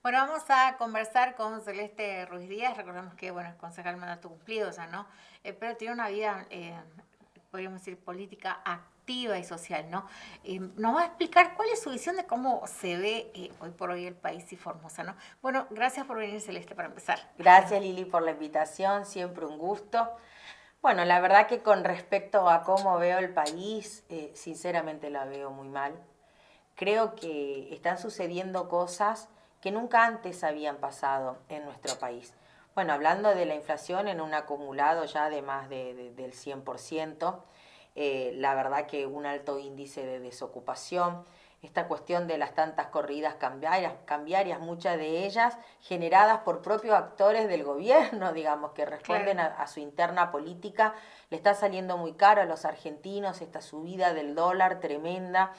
Bueno, vamos a conversar con Celeste Ruiz Díaz. Recordemos que, bueno, es concejal mandato cumplido ya, ¿no? Pero tiene una vida, podríamos decir, política activa y social, ¿no? Nos va a explicar cuál es su visión de cómo se ve hoy por hoy el país y Formosa, ¿no? Bueno, gracias por venir, Celeste, para empezar. Gracias Lili por la invitación, siempre un gusto. Bueno, la verdad que con respecto a cómo veo el país, sinceramente la veo muy mal. Creo que están sucediendo cosas que nunca antes habían pasado en nuestro país. Bueno, hablando de la inflación en un acumulado ya de más del 100%, la verdad que un alto índice de desocupación, esta cuestión de las tantas corridas cambiarias, muchas de ellas generadas por propios actores del gobierno, digamos, que responden Claro. a su interna política, le está saliendo muy caro a los argentinos esta subida del dólar tremenda,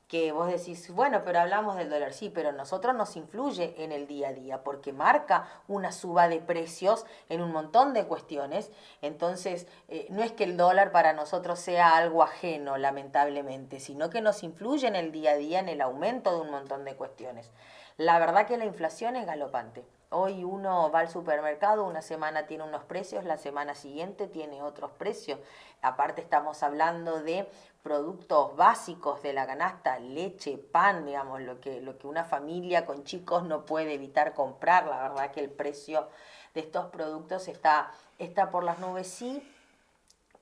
que vos decís, bueno, pero hablamos del dólar, sí, pero a nosotros nos influye en el día a día porque marca una suba de precios en un montón de cuestiones. Entonces, no es que el dólar para nosotros sea algo ajeno, lamentablemente, sino que nos influye en el día a día en el aumento de un montón de cuestiones. La verdad que la inflación es galopante. Hoy uno va al supermercado, una semana tiene unos precios, la semana siguiente tiene otros precios. Aparte estamos hablando de productos básicos de la canasta, leche, pan, digamos, lo que una familia con chicos no puede evitar comprar. La verdad que el precio de estos productos está por las nubes. Sí,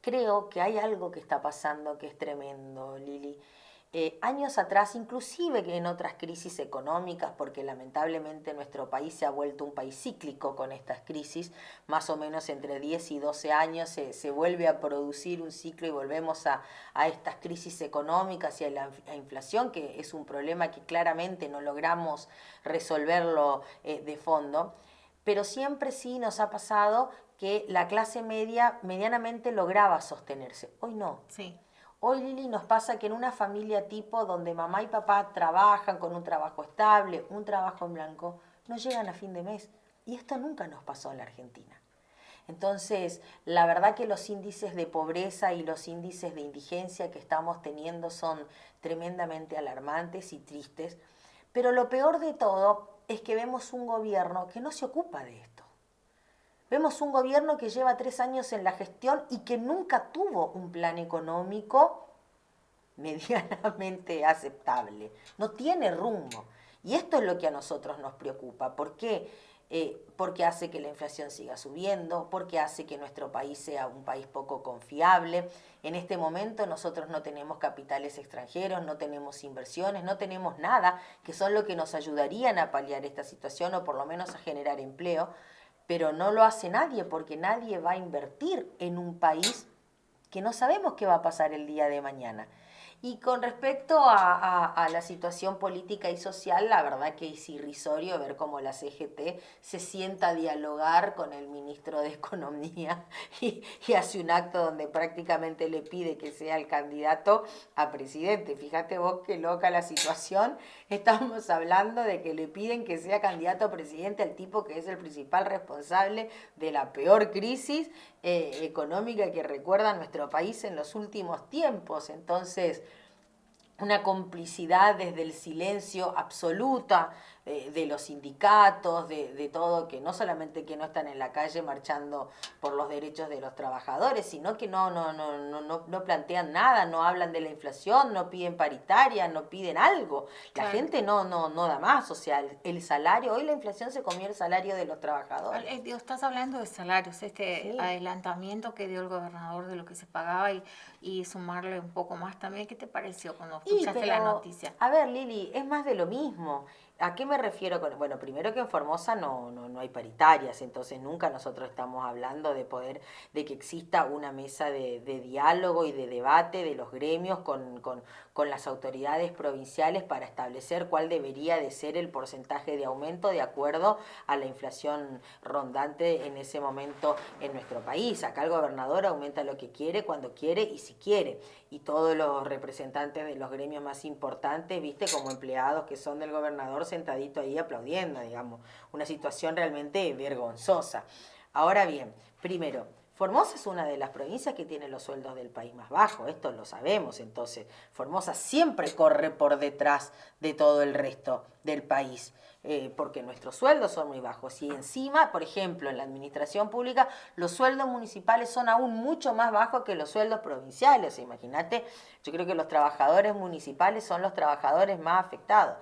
creo que hay algo que está pasando que es tremendo, Lili. Años atrás, inclusive en otras crisis económicas, porque lamentablemente nuestro país se ha vuelto un país cíclico con estas crisis, más o menos entre 10 y 12 años se vuelve a producir un ciclo y volvemos a estas crisis económicas y a inflación, que es un problema que claramente no logramos resolverlo de fondo. Pero siempre sí nos ha pasado que la clase media medianamente lograba sostenerse. Hoy no. Sí. Hoy, Lili, nos pasa que en una familia tipo donde mamá y papá trabajan con un trabajo estable, un trabajo en blanco, no llegan a fin de mes. Y esto nunca nos pasó en la Argentina. Entonces, la verdad que los índices de pobreza y los índices de indigencia que estamos teniendo son tremendamente alarmantes y tristes. Pero lo peor de todo es que vemos un gobierno que no se ocupa de esto. Vemos un gobierno que lleva 3 años en la gestión y que nunca tuvo un plan económico medianamente aceptable. No tiene rumbo. Y esto es lo que a nosotros nos preocupa. ¿Por qué? Porque hace que la inflación siga subiendo, porque hace que nuestro país sea un país poco confiable. En este momento nosotros no tenemos capitales extranjeros, no tenemos inversiones, no tenemos nada, que son lo que nos ayudarían a paliar esta situación o por lo menos a generar empleo, pero no lo hace nadie porque nadie va a invertir en un país que no sabemos qué va a pasar el día de mañana. Y con respecto a la situación política y social, la verdad que es irrisorio ver cómo la CGT se sienta a dialogar con el ministro de Economía y hace un acto donde prácticamente le pide que sea el candidato a presidente. Fíjate vos qué loca la situación. Estamos hablando de que le piden que sea candidato a presidente al tipo que es el principal responsable de la peor crisis económica que recuerda nuestro país en los últimos tiempos. Entonces, una complicidad desde el silencio absoluta de los sindicatos, de todo, que no solamente que no están en la calle marchando por los derechos de los trabajadores, sino que no plantean nada, no hablan de la inflación, no piden paritaria, no piden algo. La Claro. gente no da más, o sea, el salario, hoy la inflación se comió el salario de los trabajadores. Digo, estás hablando de salarios, este Sí. adelantamiento que dio el gobernador de lo que se pagaba y sumarle un poco más también. ¿Qué te pareció cuando escuchaste la Pero, noticia? a ver, Lili, es más de lo mismo. ¿A qué me refiero con...? Bueno, primero que en Formosa no hay paritarias, entonces nunca nosotros estamos hablando de que exista una mesa de diálogo y de debate de los gremios con las autoridades provinciales para establecer cuál debería de ser el porcentaje de aumento de acuerdo a la inflación rondante en ese momento en nuestro país. Acá el gobernador aumenta lo que quiere, cuando quiere y si quiere. Y todos los representantes de los gremios más importantes, viste, como empleados que son del gobernador sentadito ahí aplaudiendo, digamos. Una situación realmente vergonzosa. Ahora bien, primero, Formosa es una de las provincias que tiene los sueldos del país más bajos, esto lo sabemos, entonces Formosa siempre corre por detrás de todo el resto del país, porque nuestros sueldos son muy bajos. Y encima, por ejemplo, en la administración pública, los sueldos municipales son aún mucho más bajos que los sueldos provinciales. Imagínate, yo creo que los trabajadores municipales son los trabajadores más afectados.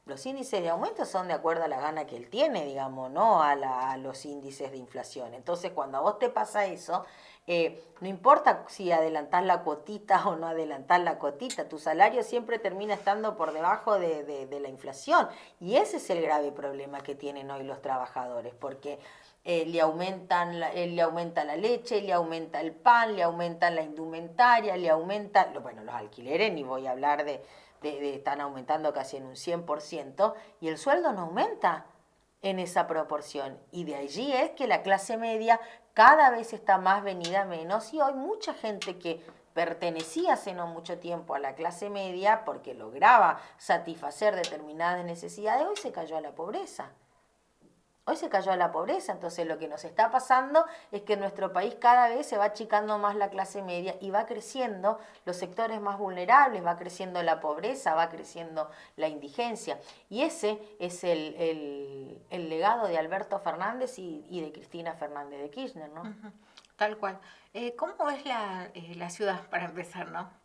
Los índices de aumento son de acuerdo a la gana que él tiene, digamos, no a los índices de inflación. Entonces, cuando a vos te pasa eso, no importa si adelantás la cuotita o no adelantás la cuotita, tu salario siempre termina estando por debajo de la inflación. Y ese es el grave problema que tienen hoy los trabajadores, porque le aumenta la leche, le aumenta el pan, le aumentan la indumentaria, le aumenta, bueno, los alquileres, ni voy a hablar están aumentando casi en un 100%, y el sueldo no aumenta en esa proporción. Y de allí es que la clase media cada vez está más venida menos, y hoy mucha gente que pertenecía hace no mucho tiempo a la clase media porque lograba satisfacer determinadas necesidades, hoy se cayó a la pobreza. Hoy se cayó a la pobreza, entonces lo que nos está pasando es que en nuestro país cada vez se va achicando más la clase media y va creciendo los sectores más vulnerables, va creciendo la pobreza, va creciendo la indigencia. Y ese es el legado de Alberto Fernández y de Cristina Fernández de Kirchner, ¿no? Ujú, tal cual. ¿Cómo es la ciudad, para empezar, no?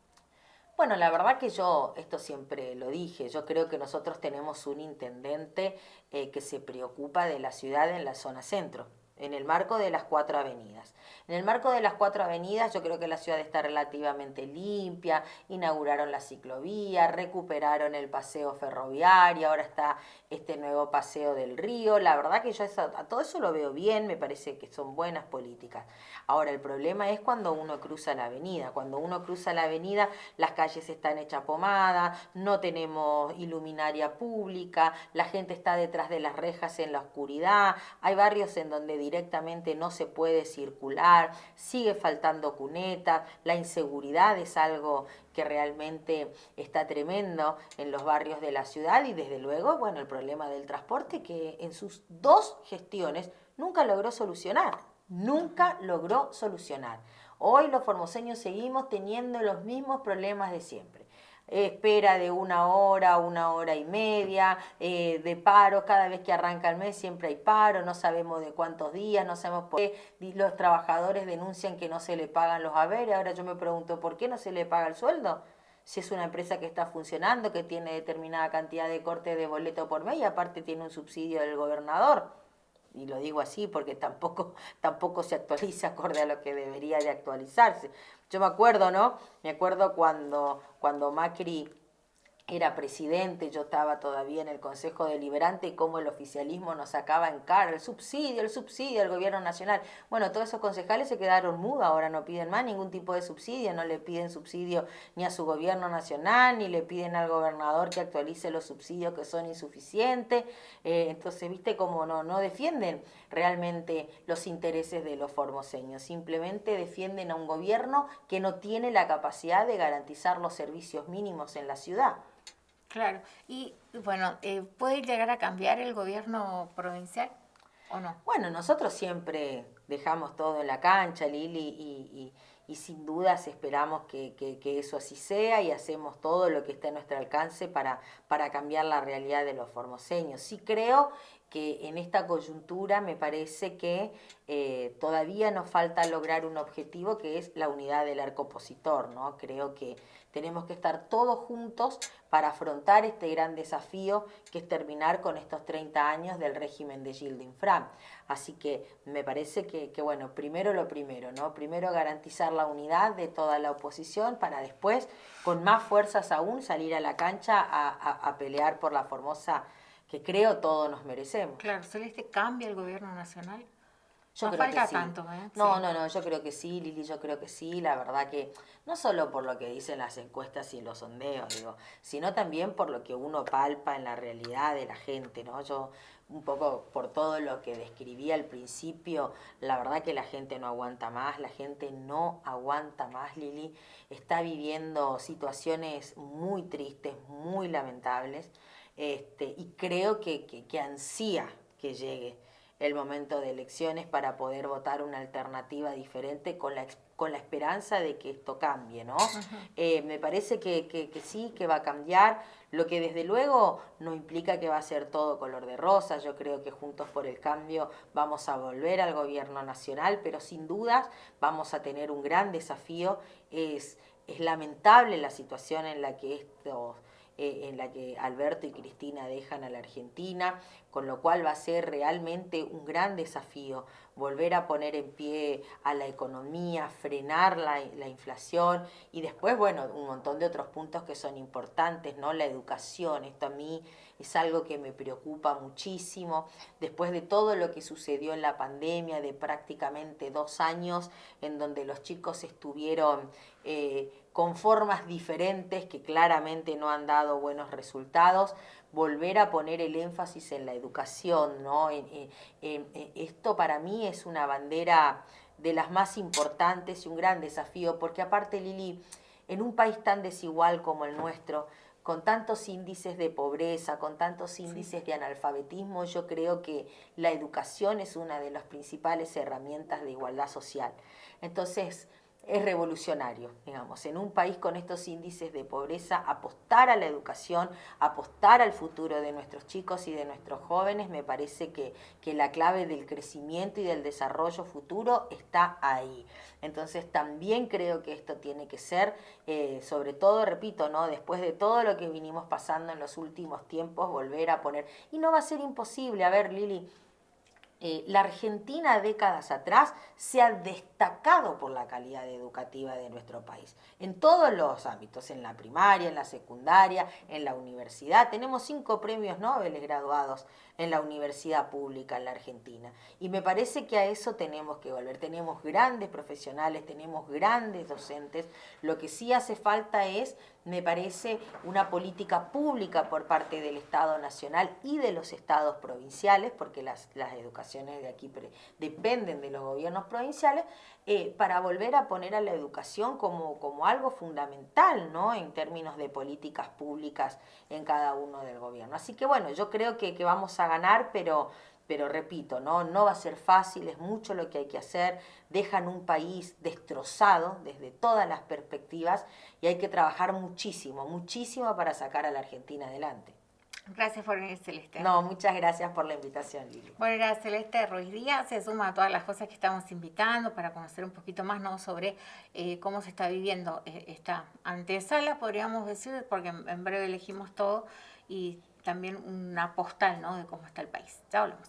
Bueno, la verdad que yo, esto siempre lo dije, yo creo que nosotros tenemos un intendente que se preocupa de la ciudad en la zona centro, en el marco de las 4 avenidas. En el marco de las 4 avenidas yo creo que la ciudad está relativamente limpia, inauguraron la ciclovía, recuperaron el paseo ferroviario, ahora está este nuevo paseo del río. La verdad que yo a todo eso lo veo bien, me parece que son buenas políticas. Ahora, el problema es cuando uno cruza la avenida. Cuando uno cruza la avenida, las calles están hechas pomada, no tenemos iluminaria pública, la gente está detrás de las rejas en la oscuridad, hay barrios en donde directamente no se puede circular, sigue faltando cuneta, la inseguridad es algo que realmente está tremendo en los barrios de la ciudad, y desde luego, bueno, el problema del transporte que en sus 2 gestiones nunca logró solucionar. Nunca logró solucionar. Hoy los formoseños seguimos teniendo los mismos problemas de siempre. Espera de 1 hora, 1 hora y media, de paro, cada vez que arranca el mes siempre hay paro, no sabemos de cuántos días, no sabemos por qué. Los trabajadores denuncian que no se le pagan los haberes. Ahora yo me pregunto, ¿por qué no se le paga el sueldo? Si es una empresa que está funcionando, que tiene determinada cantidad de cortes de boleto por mes y aparte tiene un subsidio del gobernador. Y lo digo así porque tampoco se actualiza acorde a lo que debería de actualizarse. Yo me acuerdo, ¿no? Me acuerdo cuando Macri era presidente, yo estaba todavía en el Consejo Deliberante, y cómo el oficialismo nos sacaba en cara el subsidio del gobierno nacional. Bueno, todos esos concejales se quedaron mudos, ahora no piden más ningún tipo de subsidio, no le piden subsidio ni a su gobierno nacional, ni le piden al gobernador que actualice los subsidios que son insuficientes. Entonces, viste cómo no defienden realmente los intereses de los formoseños, simplemente defienden a un gobierno que no tiene la capacidad de garantizar los servicios mínimos en la ciudad. Claro. Y bueno, ¿puede llegar a cambiar el gobierno provincial o no? Bueno, nosotros siempre dejamos todo en la cancha, Lili, y sin dudas esperamos que eso así sea, y hacemos todo lo que está a nuestro alcance para cambiar la realidad de los formoseños. Sí creo que en esta coyuntura me parece que todavía nos falta lograr un objetivo que es la unidad del arco opositor, ¿no? Creo que tenemos que estar todos juntos para afrontar este gran desafío que es terminar con estos 30 años del régimen de Gildo Infram. Así que me parece que bueno, primero lo primero, ¿no? Primero garantizar la unidad de toda la oposición para después, con más fuerzas aún, salir a la cancha a pelear por la Formosa que creo todos nos merecemos. Claro, Celeste, ¿cambia el gobierno nacional? Yo No creo que falta sí. tanto, ¿eh? No, Sí. no, no, yo creo que sí, Lili, yo creo que sí. La verdad que no solo por lo que dicen las encuestas y los sondeos, digo, sino también por lo que uno palpa en la realidad de la gente, ¿no? Yo, un poco por todo lo que describí al principio, la verdad que la gente no aguanta más, la gente no aguanta más, Lili. Está viviendo situaciones muy tristes, muy lamentables, y creo que ansía que llegue el momento de elecciones para poder votar una alternativa diferente con la esperanza de que esto cambie, ¿no? Me parece que sí, que va a cambiar, lo que desde luego no implica que va a ser todo color de rosa. Yo creo que Juntos por el Cambio vamos a volver al gobierno nacional, pero sin dudas vamos a tener un gran desafío. Es lamentable la situación en la que en la que Alberto y Cristina dejan a la Argentina, con lo cual va a ser realmente un gran desafío volver a poner en pie a la economía, frenar la inflación y después, bueno, un montón de otros puntos que son importantes, ¿no? La educación, esto a mí es algo que me preocupa muchísimo. Después de todo lo que sucedió en la pandemia, de prácticamente 2 años, en donde los chicos estuvieron con formas diferentes que claramente no han dado buenos resultados, volver a poner el énfasis en la educación, ¿no? Esto para mí es una bandera de las más importantes y un gran desafío, porque aparte, Lili, en un país tan desigual como el nuestro, con tantos índices de pobreza, con tantos índices de analfabetismo, yo creo que la educación es una de las principales herramientas de igualdad social. Entonces, es revolucionario, digamos, en un país con estos índices de pobreza, apostar a la educación, apostar al futuro de nuestros chicos y de nuestros jóvenes, me parece que la clave del crecimiento y del desarrollo futuro está ahí. Entonces también creo que esto tiene que ser, sobre todo, repito, ¿no? Después de todo lo que vinimos pasando en los últimos tiempos, volver a poner, y no va a ser imposible, a ver, Lili, la Argentina décadas atrás se ha destacado por la calidad educativa de nuestro país, en todos los ámbitos, en la primaria, en la secundaria, en la universidad. Tenemos 5 premios Nobel graduados en la universidad pública en la Argentina. Y me parece que a eso tenemos que volver. Tenemos grandes profesionales, tenemos grandes docentes. Lo que sí hace falta es, me parece, una política pública por parte del Estado Nacional y de los estados provinciales, porque las educaciones de aquí dependen de los gobiernos provinciales, para volver a poner a la educación como algo fundamental, ¿no? En términos de políticas públicas en cada uno del gobierno. Así que bueno, yo creo que vamos a ganar, pero repito, no va a ser fácil, es mucho lo que hay que hacer, dejan un país destrozado desde todas las perspectivas y hay que trabajar muchísimo, muchísimo para sacar a la Argentina adelante. Gracias por venir, Celeste. No, muchas gracias por la invitación, Lili. Bueno, era Celeste Ruiz Díaz, se suma a todas las cosas que estamos invitando para conocer un poquito más, ¿no?, sobre cómo se está viviendo esta antesala, podríamos decir, porque en breve elegimos todo, y también una postal, ¿no?, de cómo está el país. Ya hablamos.